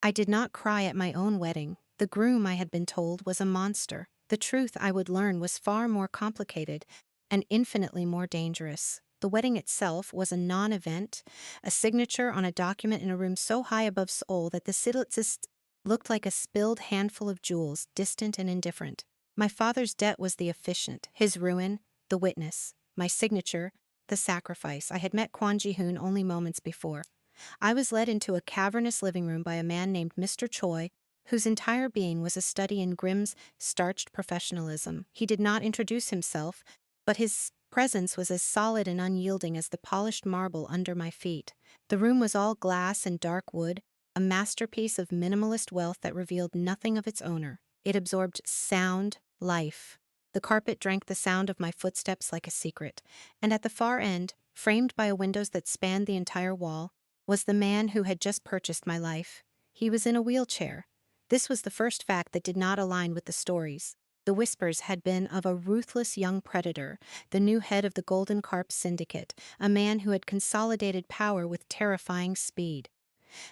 I did not cry at my own wedding. The groom, I had been told, was a monster. The truth, I would learn, was far more complicated and infinitely more dangerous. The wedding itself was a non-event, a signature on a document in a room so high above Seoul that the citizens looked like a spilled handful of jewels, distant and indifferent. My father's debt was the officiant, his ruin, the witness. My signature, the sacrifice. I had met Kwon Ji-hoon only moments before. I was led into a cavernous living room by a man named Mr. Choi, whose entire being was a study in Grimm's starched professionalism. He did not introduce himself, but his presence was as solid and unyielding as the polished marble under my feet. The room was all glass and dark wood, a masterpiece of minimalist wealth that revealed nothing of its owner. It absorbed sound, life. The carpet drank the sound of my footsteps like a secret, and at the far end, framed by windows that spanned the entire wall, was the man who had just purchased my life. He was in a wheelchair. This was the first fact that did not align with the stories. The whispers had been of a ruthless young predator, the new head of the Golden Carp Syndicate, a man who had consolidated power with terrifying speed.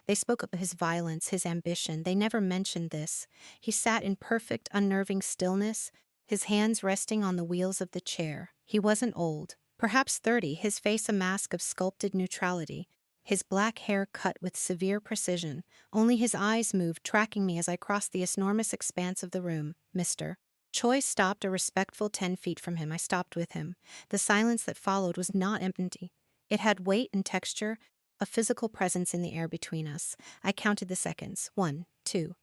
They spoke of his violence, his ambition. They never mentioned this. He sat in perfect, unnerving stillness, his hands resting on the wheels of the chair. He wasn't old, perhaps 30, his face a mask of sculpted neutrality, his black hair cut with severe precision. Only his eyes moved, tracking me as I crossed the enormous expanse of the room. Mr. Choi stopped a respectful 10 feet from him. I stopped with him. The silence that followed was not empty. It had weight and texture, a physical presence in the air between us. I counted the seconds. 1, 2,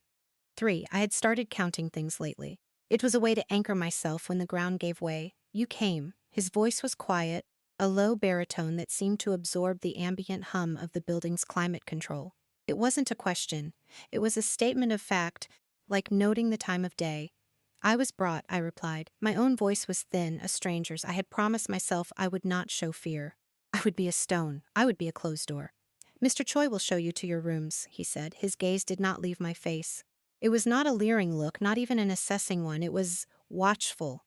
3. I had started counting things lately. It was a way to anchor myself when the ground gave way. You came. His voice was quiet, a low baritone that seemed to absorb the ambient hum of the building's climate control. It wasn't a question. It was a statement of fact, like noting the time of day. I was brought, I replied. My own voice was thin, a stranger's. I had promised myself I would not show fear. I would be a stone. I would be a closed door. Mr. Choi will show you to your rooms, he said. His gaze did not leave my face. It was not a leering look, not even an assessing one. It was watchful,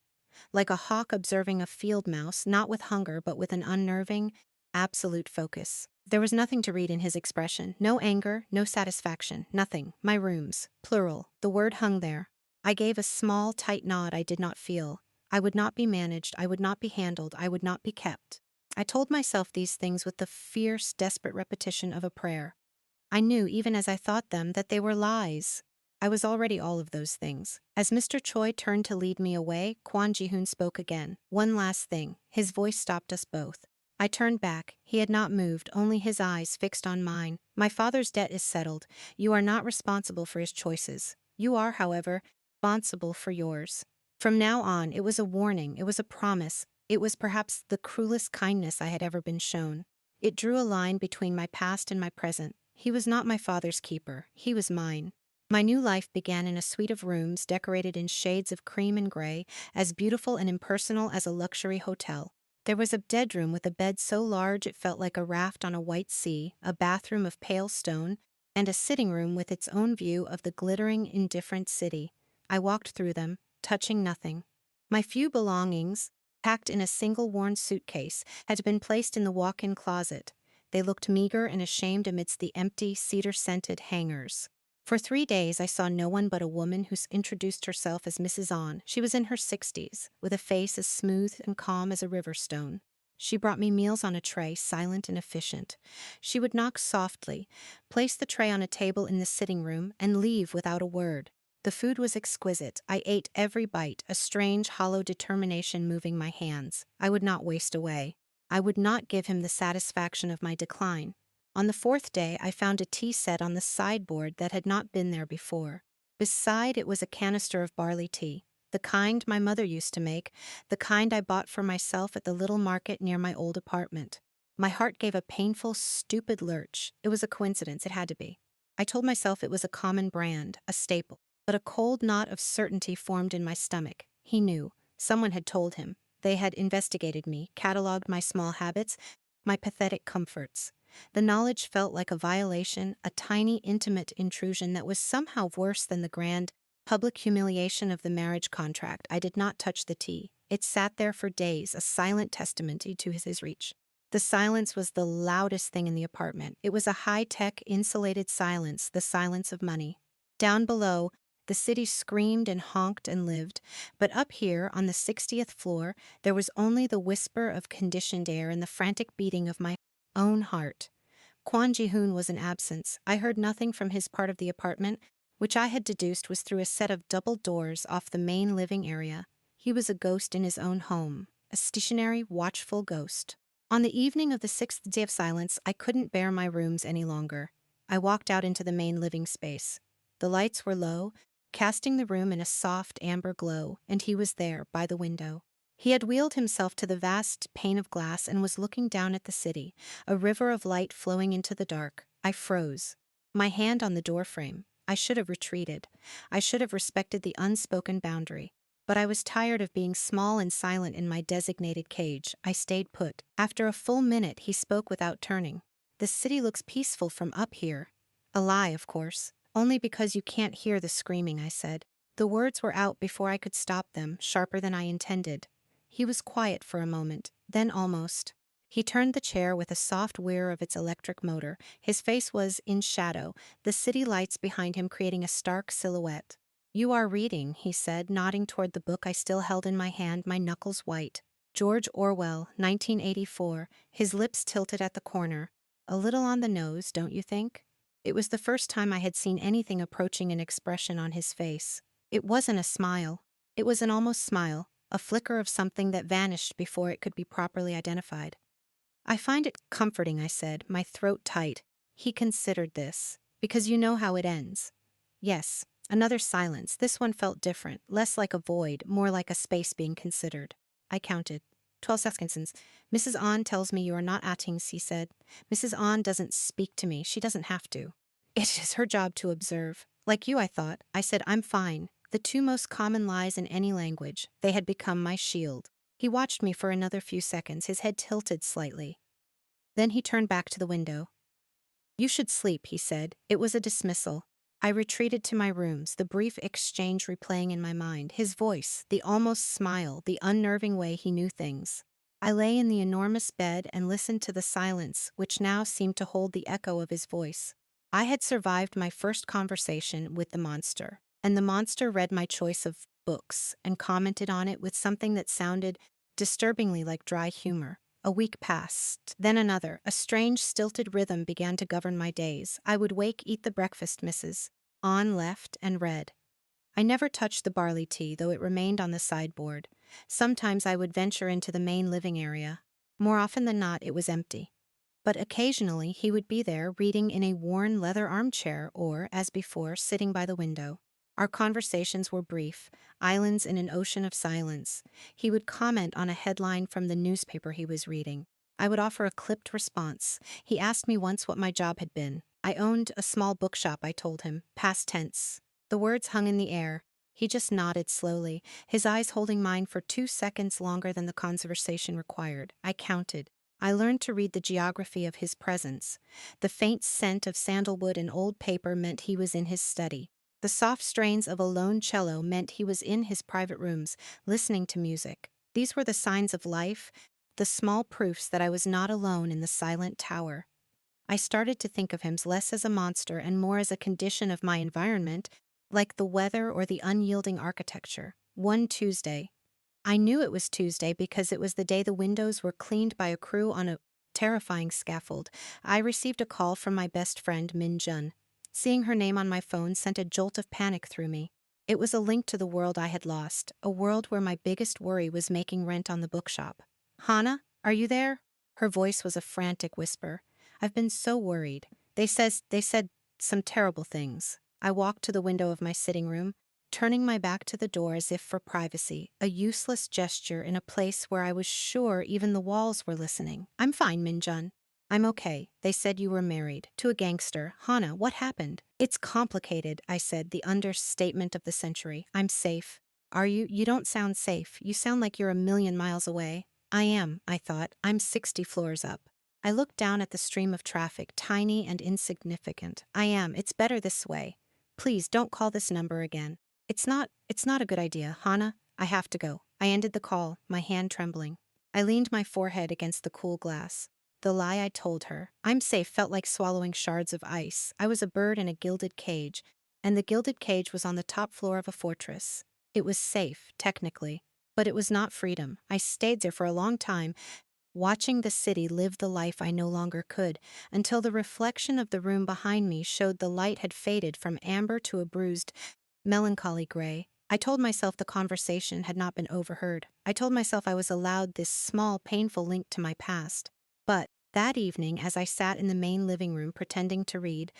like a hawk observing a field mouse, not with hunger, but with an unnerving, absolute focus. There was nothing to read in his expression. No anger, no satisfaction, nothing. My rooms, plural. The word hung there. I gave a small, tight nod I did not feel. I would not be managed, I would not be handled, I would not be kept. I told myself these things with the fierce, desperate repetition of a prayer. I knew, even as I thought them, that they were lies. I was already all of those things. As Mr. Choi turned to lead me away, Kwon Ji-hoon spoke again. One last thing. His voice stopped us both. I turned back. He had not moved, only his eyes fixed on mine. My father's debt is settled. You are not responsible for his choices. You are, however, responsible for yours. From now on, it was a warning, it was a promise. It was perhaps the cruelest kindness I had ever been shown. It drew a line between my past and my present. He was not my father's keeper. He was mine. My new life began in a suite of rooms decorated in shades of cream and gray, as beautiful and impersonal as a luxury hotel. There was a bedroom with a bed so large it felt like a raft on a white sea, a bathroom of pale stone, and a sitting room with its own view of the glittering, indifferent city. I walked through them, touching nothing. My few belongings, packed in a single worn suitcase, had been placed in the walk-in closet. They looked meager and ashamed amidst the empty, cedar-scented hangars. For 3 days I saw no one but a woman who introduced herself as Mrs. On. She was in her 60s, with a face as smooth and calm as a river stone. She brought me meals on a tray, silent and efficient. She would knock softly, place the tray on a table in the sitting room, and leave without a word. The food was exquisite. I ate every bite, a strange, hollow determination moving my hands. I would not waste away. I would not give him the satisfaction of my decline. On the 4th day, I found a tea set on the sideboard that had not been there before. Beside it was a canister of barley tea, the kind my mother used to make, the kind I bought for myself at the little market near my old apartment. My heart gave a painful, stupid lurch. It was a coincidence, it had to be. I told myself it was a common brand, a staple. But a cold knot of certainty formed in my stomach. He knew. Someone had told him. They had investigated me, catalogued my small habits, my pathetic comforts. The knowledge felt like a violation, a tiny, intimate intrusion that was somehow worse than the grand, public humiliation of the marriage contract. I did not touch the tea. It sat there for days, a silent testimony to his reach. The silence was the loudest thing in the apartment. It was a high-tech, insulated silence, the silence of money. Down below, the city screamed and honked and lived, but up here, on the 60th floor, there was only the whisper of conditioned air and the frantic beating of my own heart. Kwon Ji-hoon was in absence. I heard nothing from his part of the apartment, which I had deduced was through a set of double doors off the main living area. He was a ghost in his own home, a stationary, watchful ghost. On the evening of the 6th day of silence, I couldn't bear my rooms any longer. I walked out into the main living space. The lights were low, casting the room in a soft amber glow, and he was there, by the window. He had wheeled himself to the vast pane of glass and was looking down at the city, a river of light flowing into the dark. I froze. My hand on the doorframe. I should have retreated. I should have respected the unspoken boundary. But I was tired of being small and silent in my designated cage. I stayed put. After a full minute, he spoke without turning. "The city looks peaceful from up here." A lie, of course. "Only because you can't hear the screaming," I said. The words were out before I could stop them, sharper than I intended. He was quiet for a moment, then almost. He turned the chair with a soft whir of its electric motor. His face was in shadow, the city lights behind him creating a stark silhouette. "You are reading," he said, nodding toward the book I still held in my hand, my knuckles white. George Orwell, 1984, his lips tilted at the corner. A little on the nose, don't you think? It was the first time I had seen anything approaching an expression on his face. It wasn't a smile. It was an almost smile, a flicker of something that vanished before it could be properly identified. "I find it comforting," I said, my throat tight. He considered this. "Because you know how it ends." Yes. Another silence. This one felt different, less like a void, more like a space being considered. I counted. 12 seconds. "Mrs. An tells me you are not Atings," he said. "Mrs. An doesn't speak to me. She doesn't have to. It is her job to observe. Like you, I thought." I said, "I'm fine." The two most common lies in any language. They had become my shield. He watched me for another few seconds, his head tilted slightly. Then he turned back to the window. "You should sleep," he said. It was a dismissal. I retreated to my rooms, the brief exchange replaying in my mind, his voice, the almost smile, the unnerving way he knew things. I lay in the enormous bed and listened to the silence, which now seemed to hold the echo of his voice. I had survived my first conversation with the monster, and the monster read my choice of books and commented on it with something that sounded disturbingly like dry humor. A week passed, then another. A strange, stilted rhythm began to govern my days. I would wake, eat the breakfast, Mrs. An left, and read. I never touched the barley tea, though it remained on the sideboard. Sometimes I would venture into the main living area. More often than not, it was empty. But occasionally he would be there, reading in a worn leather armchair or, as before, sitting by the window. Our conversations were brief, islands in an ocean of silence. He would comment on a headline from the newspaper he was reading. I would offer a clipped response. He asked me once what my job had been. "I owned a small bookshop," I told him, past tense. The words hung in the air. He just nodded slowly, his eyes holding mine for 2 seconds longer than the conversation required. I counted. I learned to read the geography of his presence. The faint scent of sandalwood and old paper meant he was in his study. The soft strains of a lone cello meant he was in his private rooms, listening to music. These were the signs of life, the small proofs that I was not alone in the silent tower. I started to think of him less as a monster and more as a condition of my environment, like the weather or the unyielding architecture. One Tuesday. I knew it was Tuesday because it was the day the windows were cleaned by a crew on a terrifying scaffold. I received a call from my best friend, Min Jun. Seeing her name on my phone sent a jolt of panic through me. It was a link to the world I had lost, a world where my biggest worry was making rent on the bookshop. "Hannah, are you there?" Her voice was a frantic whisper. "I've been so worried. They said some terrible things." I walked to the window of my sitting room, turning my back to the door as if for privacy, a useless gesture in a place where I was sure even the walls were listening. "I'm fine, Minjun. I'm okay. They said you were married. To a gangster. Hannah, what happened?" "It's complicated," I said, the understatement of the century. "I'm safe." "Are you? You don't sound safe. You sound like you're a million miles away." "I am," I thought. "I'm 60 floors up." I looked down at the stream of traffic, tiny and insignificant. "I am. It's better this way. Please don't call this number again." It's not a good idea, Hannah. I have to go." I ended the call, my hand trembling. I leaned my forehead against the cool glass. The lie I told her, "I'm safe," felt like swallowing shards of ice. I was a bird in a gilded cage, and the gilded cage was on the top floor of a fortress. It was safe, technically, but it was not freedom. I stayed there for a long time, watching the city live the life I no longer could, until the reflection of the room behind me showed the light had faded from amber to a bruised, melancholy gray. I told myself the conversation had not been overheard. I told myself I was allowed this small, painful link to my past. But that evening, as I sat in the main living room pretending to read,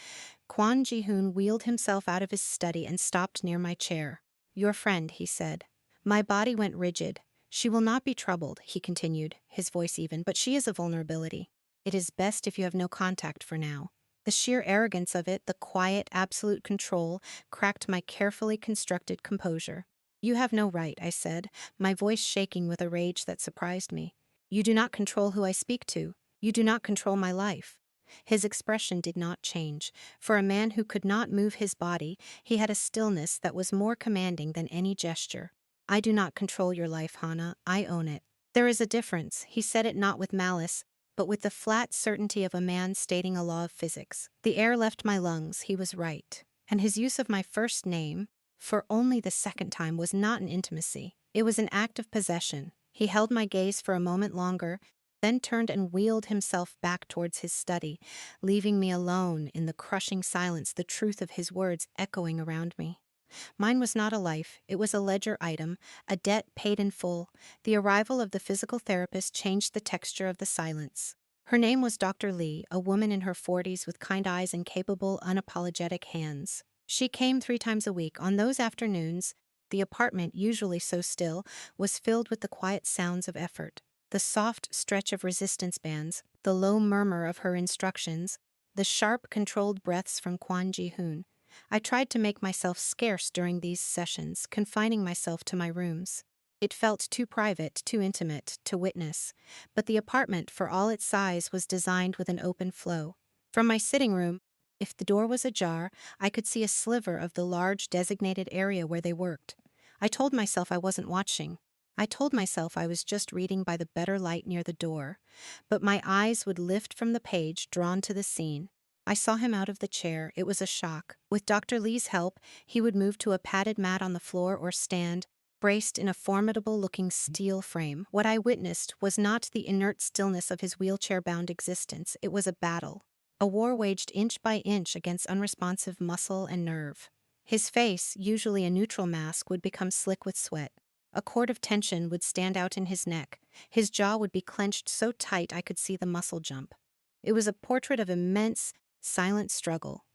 Kwon Ji-hoon wheeled himself out of his study and stopped near my chair. "Your friend," he said. My body went rigid. "She will not be troubled," he continued, his voice even, "but she is a vulnerability. It is best if you have no contact for now." The sheer arrogance of it, the quiet, absolute control, cracked my carefully constructed composure. "You have no right," I said, my voice shaking with a rage that surprised me. "You do not control who I speak to. You do not control my life." His expression did not change. For a man who could not move his body, he had a stillness that was more commanding than any gesture. "I do not control your life, Hana. I own it." "There is a difference." He said it not with malice, but with the flat certainty of a man stating a law of physics. The air left my lungs. He was right. And his use of my first name, for only the second time, was not an intimacy. It was an act of possession. He held my gaze for a moment longer, then turned and wheeled himself back towards his study, leaving me alone in the crushing silence, the truth of his words echoing around me. Mine was not a life, it was a ledger item, a debt paid in full. The arrival of the physical therapist changed the texture of the silence. Her name was Dr. Lee, a woman in her 40s with kind eyes and capable, unapologetic hands. She came 3 times a week. On those afternoons, the apartment, usually so still, was filled with the quiet sounds of effort. The soft stretch of resistance bands, the low murmur of her instructions, the sharp, controlled breaths from Kwon Ji-hoon. I tried to make myself scarce during these sessions, confining myself to my rooms. It felt too private, too intimate, to witness, but the apartment, for all its size, was designed with an open flow. From my sitting room, if the door was ajar, I could see a sliver of the large designated area where they worked. I told myself I wasn't watching. I told myself I was just reading by the better light near the door, but my eyes would lift from the page, drawn to the scene. I saw him out of the chair. It was a shock. With Dr. Lee's help, he would move to a padded mat on the floor or stand, braced in a formidable-looking steel frame. What I witnessed was not the inert stillness of his wheelchair-bound existence. It was a battle. A war waged inch by inch against unresponsive muscle and nerve. His face, usually a neutral mask, would become slick with sweat. A cord of tension would stand out in his neck. His jaw would be clenched so tight I could see the muscle jump. It was a portrait of immense, silent struggle.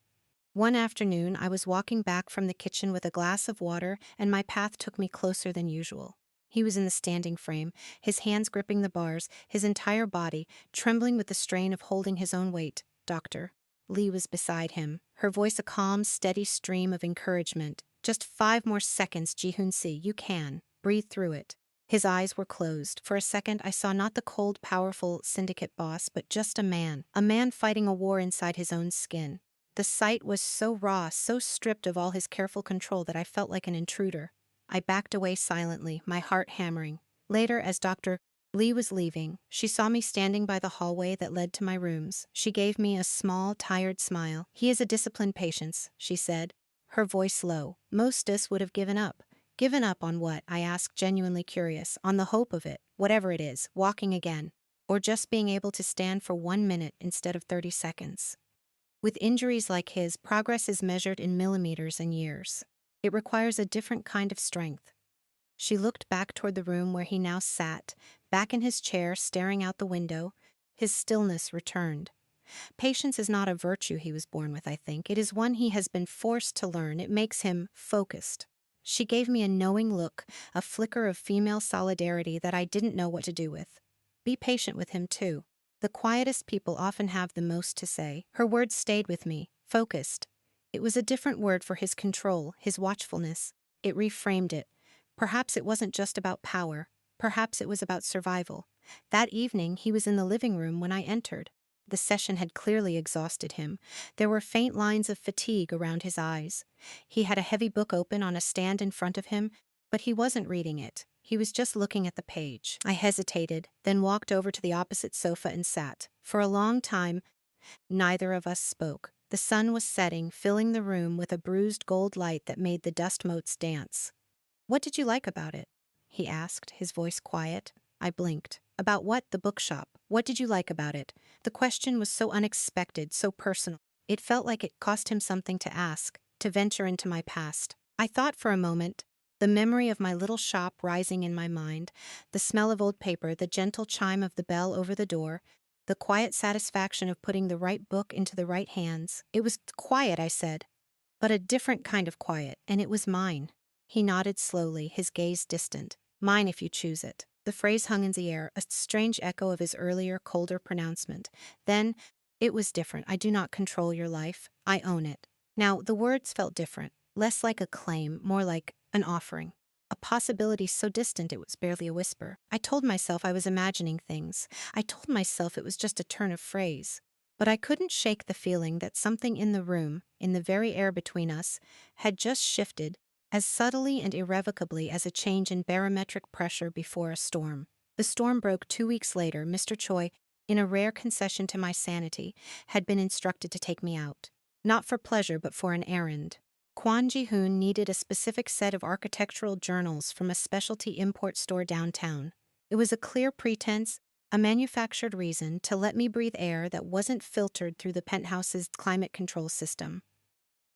One afternoon, I was walking back from the kitchen with a glass of water, and my path took me closer than usual. He was in the standing frame, his hands gripping the bars, his entire body trembling with the strain of holding his own weight. Dr. Lee was beside him, her voice a calm, steady stream of encouragement. "Just 5 more seconds, Ji-hoon-si. You can. Breathe through it." His eyes were closed. For a second, I saw not the cold, powerful syndicate boss, but just a man fighting a war inside his own skin. The sight was so raw, so stripped of all his careful control that I felt like an intruder. I backed away silently, my heart hammering. Later, as Dr. Lee was leaving, she saw me standing by the hallway that led to my rooms. She gave me a small, tired smile. "He is a disciplined patient," she said, her voice low. "Mostus would have given up." "Given up on what?" I asked, genuinely curious. "On the hope of it, whatever it is, walking again. Or just being able to stand for 1 minute instead of 30 seconds. With injuries like his, progress is measured in millimeters and years. It requires a different kind of strength." She looked back toward the room where he now sat, back in his chair, staring out the window. His stillness returned. Patience is not a virtue he was born with, I think. It is one he has been forced to learn. It makes him focused. She gave me a knowing look, a flicker of female solidarity that I didn't know what to do with. "Be patient with him, too. The quietest people often have the most to say." Her words stayed with me. Focused. It was a different word for his control, his watchfulness. It reframed it. Perhaps it wasn't just about power. Perhaps it was about survival. That evening, he was in the living room when I entered. The session had clearly exhausted him. There were faint lines of fatigue around his eyes. He had a heavy book open on a stand in front of him, But he wasn't reading it. He was just looking at the page. I hesitated, then walked over to the opposite sofa and sat. For a long time, neither of us spoke. The sun was setting, filling the room with a bruised gold light that made the dust motes dance. "What did you like about it?" he asked, his voice quiet. I blinked. "About what? The bookshop. What did you like about it?" The question was so unexpected, so personal. It felt like it cost him something to ask, to venture into my past. I thought for a moment, the memory of my little shop rising in my mind, the smell of old paper, the gentle chime of the bell over the door, the quiet satisfaction of putting the right book into the right hands. It was quiet, I said, but a different kind of quiet, and it was mine. He nodded slowly, his gaze distant. "Mine if you choose it." The phrase hung in the air, a strange echo of his earlier, colder pronouncement. Then, "It was different. I do not control your life. I own it." Now, the words felt different, less like a claim, more like an offering. A possibility so distant it was barely a whisper. I told myself I was imagining things. I told myself it was just a turn of phrase. But I couldn't shake the feeling that something in the room, in the very air between us, had just shifted, as subtly and irrevocably as a change in barometric pressure before a storm. The storm broke 2 weeks later. Mr. Choi, in a rare concession to my sanity, had been instructed to take me out. Not for pleasure, but for an errand. Kwon Ji-hoon needed a specific set of architectural journals from a specialty import store downtown. It was a clear pretense, a manufactured reason to let me breathe air that wasn't filtered through the penthouse's climate control system.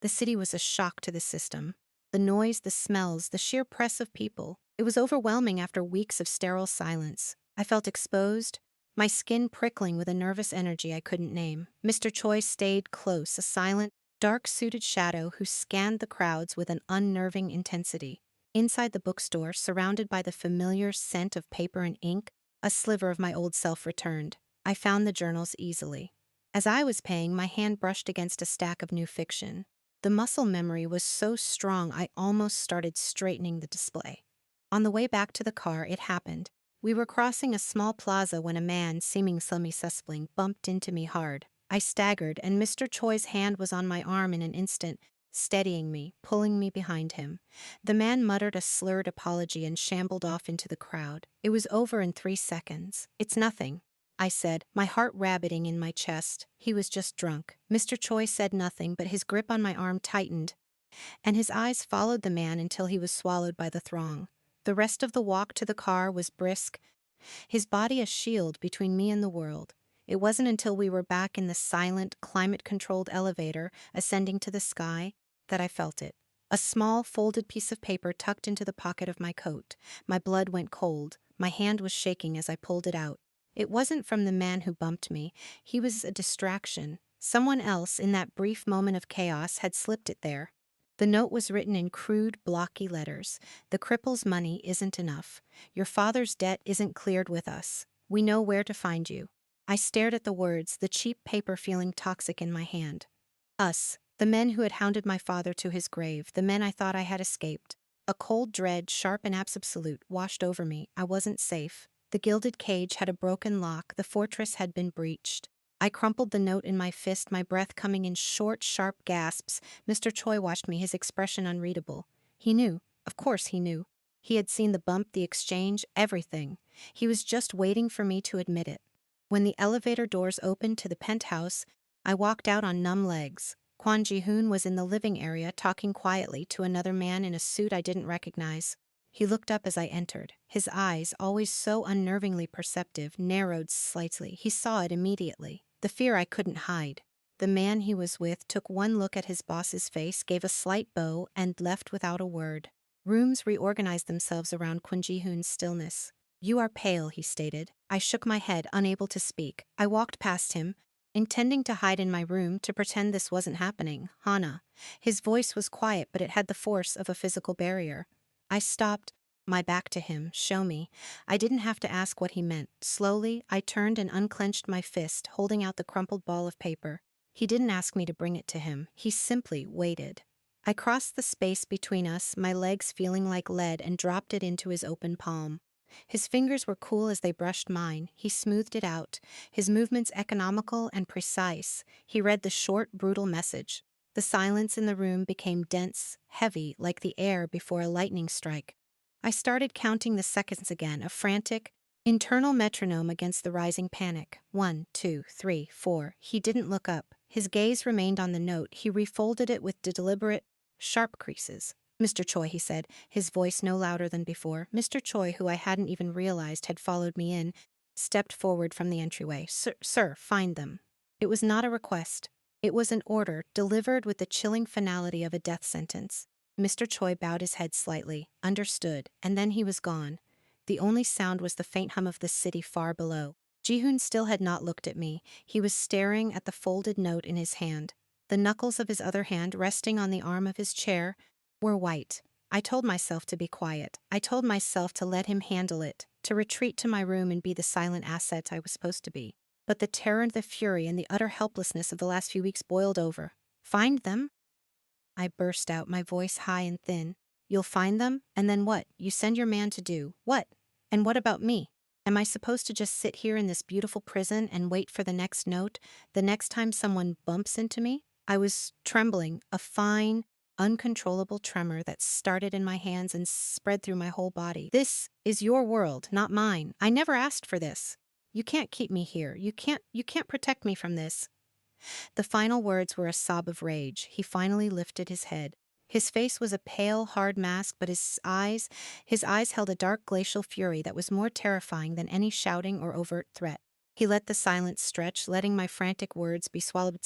The city was a shock to the system. The noise, the smells, the sheer press of people. It was overwhelming after weeks of sterile silence. I felt exposed, my skin prickling with a nervous energy I couldn't name. Mr. Choi stayed close, a silent, dark-suited shadow who scanned the crowds with an unnerving intensity. Inside the bookstore, surrounded by the familiar scent of paper and ink, a sliver of my old self returned. I found the journals easily. As I was paying, my hand brushed against a stack of new fiction. The muscle memory was so strong I almost started straightening the display. On the way back to the car, it happened. We were crossing a small plaza when a man, seeming semi-suspect, bumped into me hard. I staggered, and Mr. Choi's hand was on my arm in an instant, steadying me, pulling me behind him. The man muttered a slurred apology and shambled off into the crowd. It was over in 3 seconds. "It's nothing," I said, my heart rabbiting in my chest. He was just drunk. Mr. Choi said nothing, but his grip on my arm tightened, and his eyes followed the man until he was swallowed by the throng. The rest of the walk to the car was brisk, his body a shield between me and the world. It wasn't until we were back in the silent, climate-controlled elevator ascending to the sky that I felt it. A small, folded piece of paper tucked into the pocket of my coat. My blood went cold. My hand was shaking as I pulled it out. It wasn't from the man who bumped me. He was a distraction. Someone else, in that brief moment of chaos, had slipped it there. The note was written in crude, blocky letters. "The cripple's money isn't enough. Your father's debt isn't cleared with us. We know where to find you." I stared at the words, the cheap paper feeling toxic in my hand. Us, the men who had hounded my father to his grave, the men I thought I had escaped. A cold dread, sharp and absolute, washed over me. I wasn't safe. The gilded cage had a broken lock. The fortress had been breached. I crumpled the note in my fist, my breath coming in short, sharp gasps. Mr. Choi watched me, his expression unreadable. He knew. Of course he knew. He had seen the bump, the exchange, everything. He was just waiting for me to admit it. When the elevator doors opened to the penthouse, I walked out on numb legs. Kwon Ji-hoon was in the living area talking quietly to another man in a suit I didn't recognize. He looked up as I entered. His eyes, always so unnervingly perceptive, narrowed slightly. He saw it immediately. The fear I couldn't hide. The man he was with took one look at his boss's face, gave a slight bow, and left without a word. Rooms reorganized themselves around Kwon Ji-hoon's stillness. "You are pale," he stated. I shook my head, unable to speak. I walked past him, intending to hide in my room, to pretend this wasn't happening. "Hana." His voice was quiet, but it had the force of a physical barrier. I stopped, my back to him. "Show me." I didn't have to ask what he meant. Slowly, I turned and unclenched my fist, holding out the crumpled ball of paper. He didn't ask me to bring it to him. He simply waited. I crossed the space between us, my legs feeling like lead, and dropped it into his open palm. His fingers were cool as they brushed mine. He smoothed it out, his movements economical and precise. He read the short, brutal message. The silence in the room became dense, heavy, like the air before a lightning strike. I started counting the seconds again, a frantic, internal metronome against the rising panic. 1, 2, 3, 4. He didn't look up. His gaze remained on the note. He refolded it with deliberate, sharp creases. Mr. Choi, he said, his voice no louder than before. Mr. Choi, who I hadn't even realized had followed me in, stepped forward from the entryway. Sir, find them. It was not a request. It was an order, delivered with the chilling finality of a death sentence. Mr. Choi bowed his head slightly, understood, and then he was gone. The only sound was the faint hum of the city far below. Jihoon still had not looked at me. He was staring at the folded note in his hand. The knuckles of his other hand, resting on the arm of his chair, were white. I told myself to be quiet. I told myself to let him handle it, to retreat to my room and be the silent asset I was supposed to be. But the terror and the fury and the utter helplessness of the last few weeks boiled over. Find them? I burst out, my voice high and thin. You'll find them? And then what? You send your man to do what? And what about me? Am I supposed to just sit here in this beautiful prison and wait for the next note, the next time someone bumps into me? I was trembling, a fine, uncontrollable tremor that started in my hands and spread through my whole body. This is your world, not mine. I never asked for this. You can't keep me here. You can't protect me from this. The final words were a sob of rage. He finally lifted his head. His face was a pale, hard mask, but his eyes held a dark glacial fury that was more terrifying than any shouting or overt threat. He let the silence stretch, letting my frantic words be swallowed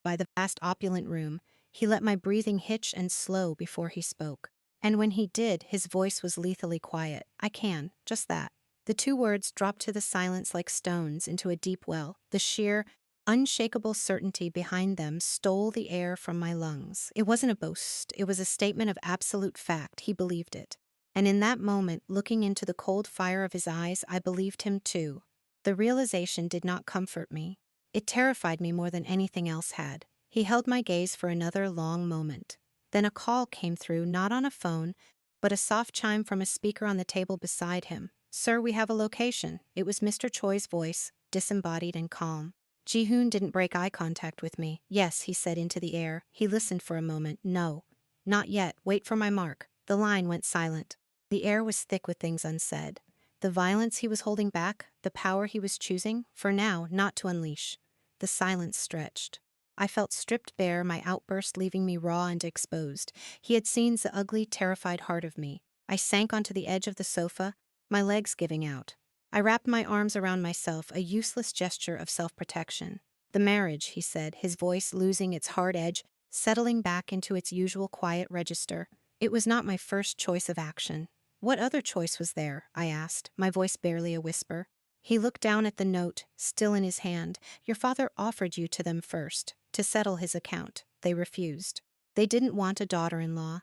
by the vast opulent room. He let my breathing hitch and slow before he spoke. And when he did, his voice was lethally quiet. I can, just that. The two words dropped to the silence like stones into a deep well. The sheer, unshakable certainty behind them stole the air from my lungs. It wasn't a boast. It was a statement of absolute fact. He believed it. And in that moment, looking into the cold fire of his eyes, I believed him too. The realization did not comfort me. It terrified me more than anything else had. He held my gaze for another long moment. Then a call came through, not on a phone, but a soft chime from a speaker on the table beside him. Sir, we have a location. It was Mr. Choi's voice, disembodied and calm. Jihoon didn't break eye contact with me. Yes, he said into the air. He listened for a moment. No. Not yet. Wait for my mark. The line went silent. The air was thick with things unsaid. The violence he was holding back, the power he was choosing, for now, not to unleash. The silence stretched. I felt stripped bare, my outburst leaving me raw and exposed. He had seen the ugly, terrified heart of me. I sank onto the edge of the sofa, my legs giving out. I wrapped my arms around myself, a useless gesture of self-protection. The marriage, he said, his voice losing its hard edge, settling back into its usual quiet register. It was not my first choice of action. What other choice was there? I asked, my voice barely a whisper. He looked down at the note, still in his hand. Your father offered you to them first, to settle his account. They refused. They didn't want a daughter-in-law.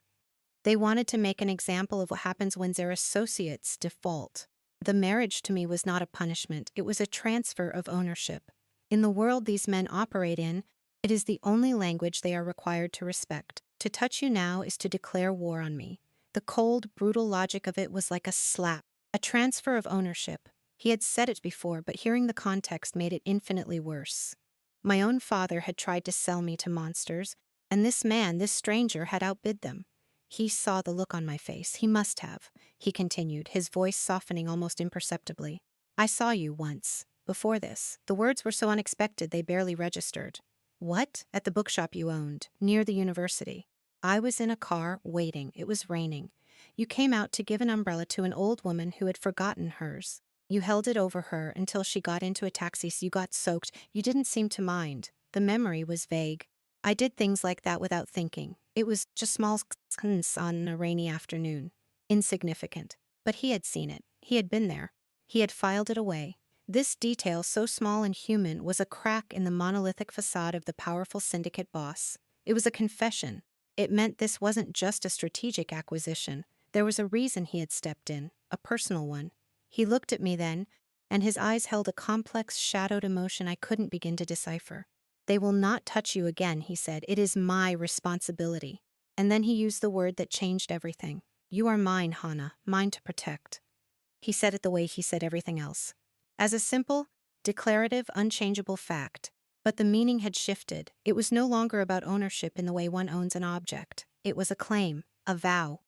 They wanted to make an example of what happens when their associates default. The marriage to me was not a punishment, it was a transfer of ownership. In the world these men operate in, it is the only language they are required to respect. To touch you now is to declare war on me. The cold, brutal logic of it was like a slap, a transfer of ownership. He had said it before, but hearing the context made it infinitely worse. My own father had tried to sell me to monsters, and this man, this stranger, had outbid them. He saw the look on my face. He must have, he continued, his voice softening almost imperceptibly. I saw you once, before this. The words were so unexpected they barely registered. What? At the bookshop you owned, near the university. I was in a car, waiting. It was raining. You came out to give an umbrella to an old woman who had forgotten hers. You held it over her until she got into a taxi, so you got soaked. You didn't seem to mind. The memory was vague. I did things like that without thinking. It was just small on a rainy afternoon. Insignificant. But he had seen it. He had been there. He had filed it away. This detail, so small and human, was a crack in the monolithic facade of the powerful syndicate boss. It was a confession. It meant this wasn't just a strategic acquisition. There was a reason he had stepped in, a personal one. He looked at me then, and his eyes held a complex, shadowed emotion I couldn't begin to decipher. They will not touch you again, he said. It is my responsibility. And then he used the word that changed everything. You are mine, Hana, mine to protect. He said it the way he said everything else. As a simple, declarative, unchangeable fact. But the meaning had shifted. It was no longer about ownership in the way one owns an object. It was a claim, a vow.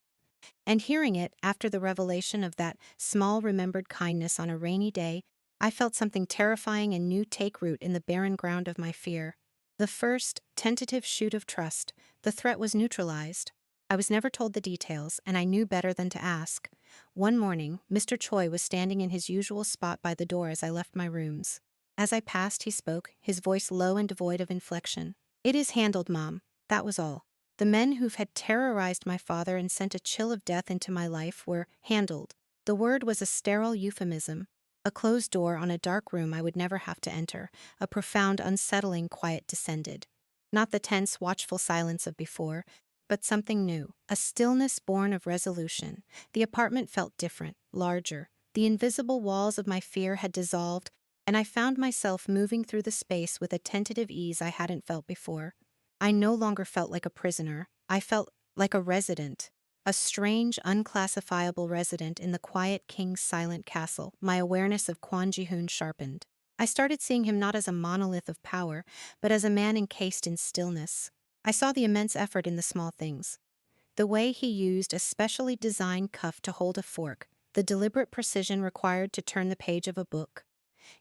And hearing it after the revelation of that small remembered kindness on a rainy day, I felt something terrifying and new take root in the barren ground of my fear. The first tentative shoot of trust, the threat was neutralized. I was never told the details, and I knew better than to ask. One morning, Mr. Choi was standing in his usual spot by the door as I left my rooms. As I passed, he spoke, his voice low and devoid of inflection. "It is handled, Mom." That was all. The men who had terrorized my father and sent a chill of death into my life were handled. The word was a sterile euphemism, a closed door on a dark room I would never have to enter. A profound, unsettling quiet descended. Not the tense, watchful silence of before, but something new, a stillness born of resolution. The apartment felt different, larger. The invisible walls of my fear had dissolved, and I found myself moving through the space with a tentative ease I hadn't felt before. I no longer felt like a prisoner. I felt like a resident. A strange, unclassifiable resident in the quiet king's silent castle. My awareness of Kwon Ji-hoon sharpened. I started seeing him not as a monolith of power, but as a man encased in stillness. I saw the immense effort in the small things. The way he used a specially designed cuff to hold a fork, the deliberate precision required to turn the page of a book.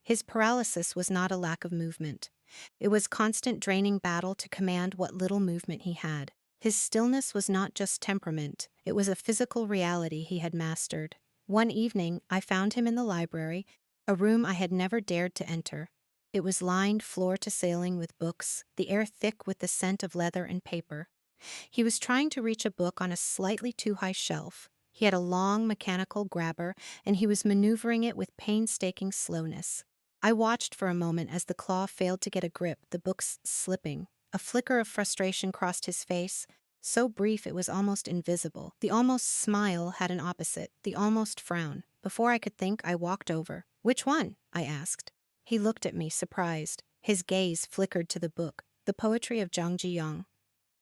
His paralysis was not a lack of movement. It was constant draining battle to command what little movement he had. His stillness was not just temperament, it was a physical reality he had mastered. One evening, I found him in the library, a room I had never dared to enter. It was lined floor to ceiling with books, the air thick with the scent of leather and paper. He was trying to reach a book on a slightly too high shelf. He had a long mechanical grabber, and he was maneuvering it with painstaking slowness. I watched for a moment as the claw failed to get a grip, the books slipping. A flicker of frustration crossed his face, so brief it was almost invisible. The almost smile had an opposite, the almost frown. Before I could think, I walked over. "Which one?" I asked. He looked at me, surprised. His gaze flickered to the book, The Poetry of Jang Ji-young.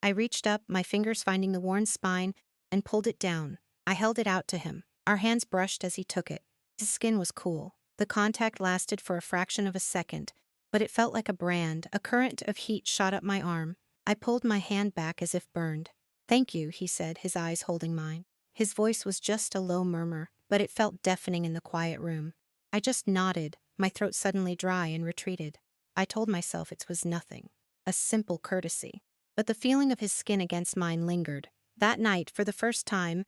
I reached up, my fingers finding the worn spine, and pulled it down. I held it out to him. Our hands brushed as he took it. His skin was cool. The contact lasted for a fraction of a second, but it felt like a brand. A current of heat shot up my arm. I pulled my hand back as if burned. "Thank you," he said, his eyes holding mine. His voice was just a low murmur, but it felt deafening in the quiet room. I just nodded, my throat suddenly dry, and retreated. I told myself it was nothing. A simple courtesy. But the feeling of his skin against mine lingered. That night, for the first time,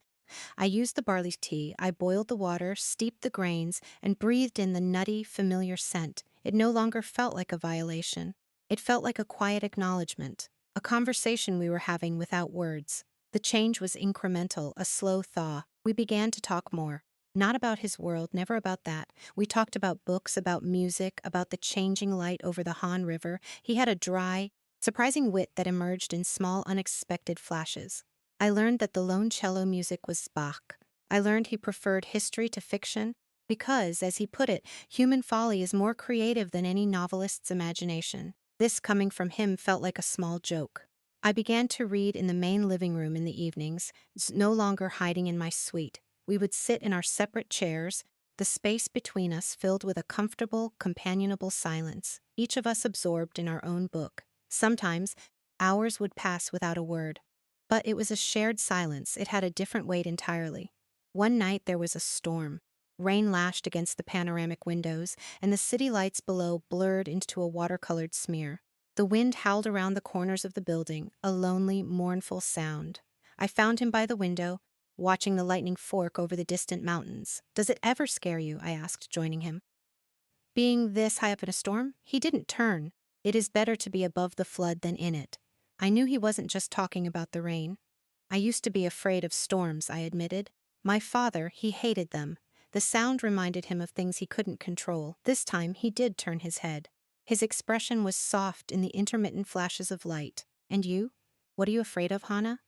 I used the barley tea. I boiled the water, steeped the grains, and breathed in the nutty, familiar scent. It no longer felt like a violation. It felt like a quiet acknowledgement, a conversation we were having without words. The change was incremental, a slow thaw. We began to talk more. Not about his world, never about that. We talked about books, about music, about the changing light over the Han River. He had a dry, surprising wit that emerged in small, unexpected flashes. I learned that the lone cello music was Bach. I learned he preferred history to fiction because, as he put it, human folly is more creative than any novelist's imagination. This coming from him felt like a small joke. I began to read in the main living room in the evenings, no longer hiding in my suite. We would sit in our separate chairs, the space between us filled with a comfortable, companionable silence, each of us absorbed in our own book. Sometimes, hours would pass without a word. But it was a shared silence. It had a different weight entirely. One night there was a storm. Rain lashed against the panoramic windows, and the city lights below blurred into a watercolored smear. The wind howled around the corners of the building, a lonely, mournful sound. I found him by the window, watching the lightning fork over the distant mountains. "Does it ever scare you?" I asked, joining him. Being this high up in a storm? He didn't turn. "It is better to be above the flood than in it." I knew he wasn't just talking about the rain. "I used to be afraid of storms," I admitted. My father, he hated them. The sound reminded him of things he couldn't control. This time, he did turn his head. His expression was soft in the intermittent flashes of light. "And you? What are you afraid of, Hannah?"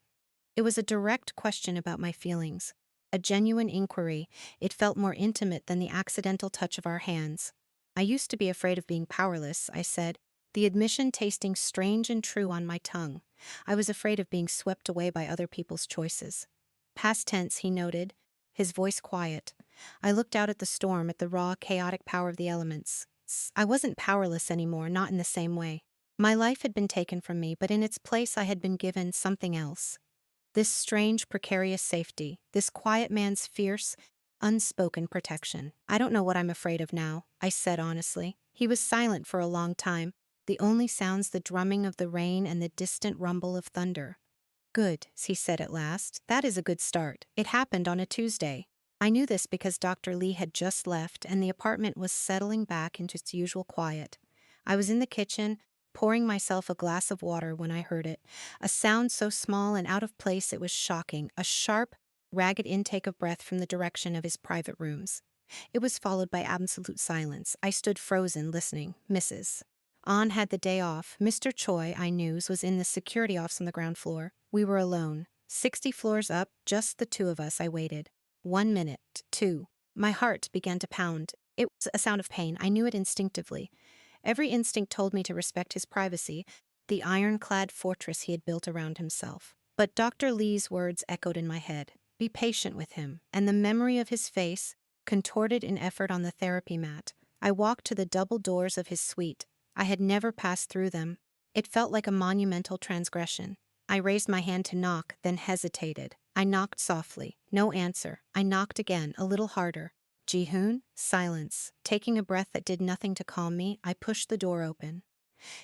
It was a direct question about my feelings. A genuine inquiry. It felt more intimate than the accidental touch of our hands. "I used to be afraid of being powerless," I said, the admission tasting strange and true on my tongue. I was afraid of being swept away by other people's choices. Past tense, he noted, his voice quiet. I looked out at the storm, at the raw, chaotic power of the elements. I wasn't powerless anymore, not in the same way. My life had been taken from me, but in its place I had been given something else. This strange, precarious safety, this quiet man's fierce, unspoken protection. I don't know what I'm afraid of now, I said honestly. He was silent for a long time, the only sounds the drumming of the rain and the distant rumble of thunder. Good, he said at last. That is a good start. It happened on a Tuesday. I knew this because Dr. Lee had just left and the apartment was settling back into its usual quiet. I was in the kitchen, pouring myself a glass of water when I heard it. A sound so small and out of place it was shocking, a sharp, ragged intake of breath from the direction of his private rooms. It was followed by absolute silence. I stood frozen, listening. Mrs. An had the day off. Mr. Choi, I knew, was in the security office on the ground floor. We were alone. 60 floors up, just the two of us. I waited. 1 minute, two. My heart began to pound. It was a sound of pain. I knew it instinctively. Every instinct told me to respect his privacy, the ironclad fortress he had built around himself. But Dr. Lee's words echoed in my head. Be patient with him. And the memory of his face, contorted in effort on the therapy mat. I walked to the double doors of his suite. I had never passed through them. It felt like a monumental transgression. I raised my hand to knock, then hesitated. I knocked softly. No answer. I knocked again, a little harder. Ji-hoon? Silence. Taking a breath that did nothing to calm me, I pushed the door open.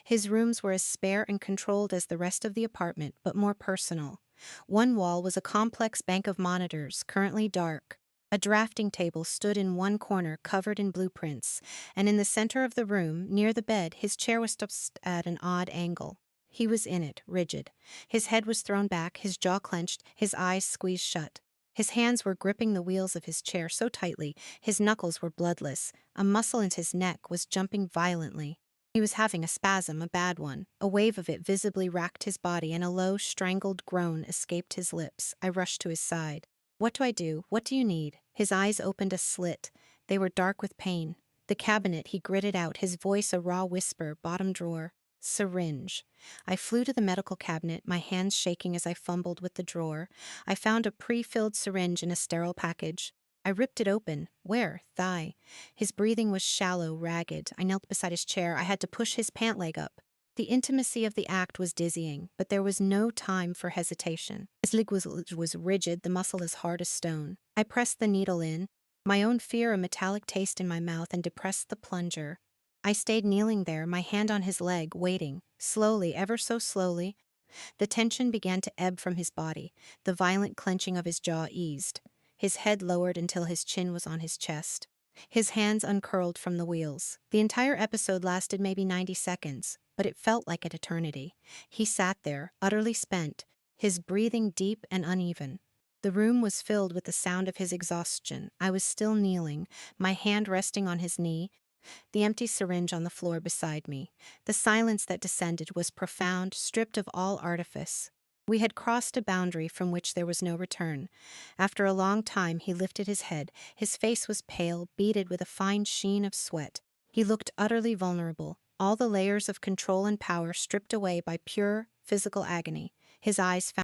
His rooms were as spare and controlled as the rest of the apartment, but more personal. One wall was a complex bank of monitors, currently dark. A drafting table stood in one corner covered in blueprints, and in the center of the room, near the bed, his chair was stopped at an odd angle. He was in it, rigid. His head was thrown back, his jaw clenched, his eyes squeezed shut. His hands were gripping the wheels of his chair so tightly, his knuckles were bloodless. A muscle in his neck was jumping violently. He was having a spasm, a bad one. A wave of it visibly racked his body, and a low, strangled groan escaped his lips. I rushed to his side. What do I do? What do you need? His eyes opened a slit. They were dark with pain. The cabinet, he gritted out, his voice a raw whisper, bottom drawer. Syringe. I flew to the medical cabinet, my hands shaking as I fumbled with the drawer. I found a pre-filled syringe in a sterile package. I ripped it open. Where? Thigh. His breathing was shallow, ragged. I knelt beside his chair. I had to push his pant leg up. The intimacy of the act was dizzying, but there was no time for hesitation. His leg was rigid, the muscle as hard as stone. I pressed the needle in, my own fear a metallic taste in my mouth, and depressed the plunger. I stayed kneeling there, my hand on his leg, waiting. Slowly, ever so slowly, the tension began to ebb from his body. The violent clenching of his jaw eased. His head lowered until his chin was on his chest. His hands uncurled from the wheels. The entire episode lasted maybe 90 seconds, but it felt like an eternity. He sat there, utterly spent, his breathing deep and uneven. The room was filled with the sound of his exhaustion. I was still kneeling, my hand resting on his knee, the empty syringe on the floor beside me. The silence that descended was profound, stripped of all artifice. We had crossed a boundary from which there was no return. After a long time, he lifted his head. His face was pale, beaded with a fine sheen of sweat. He looked utterly vulnerable, all the layers of control and power stripped away by pure physical agony. His eyes found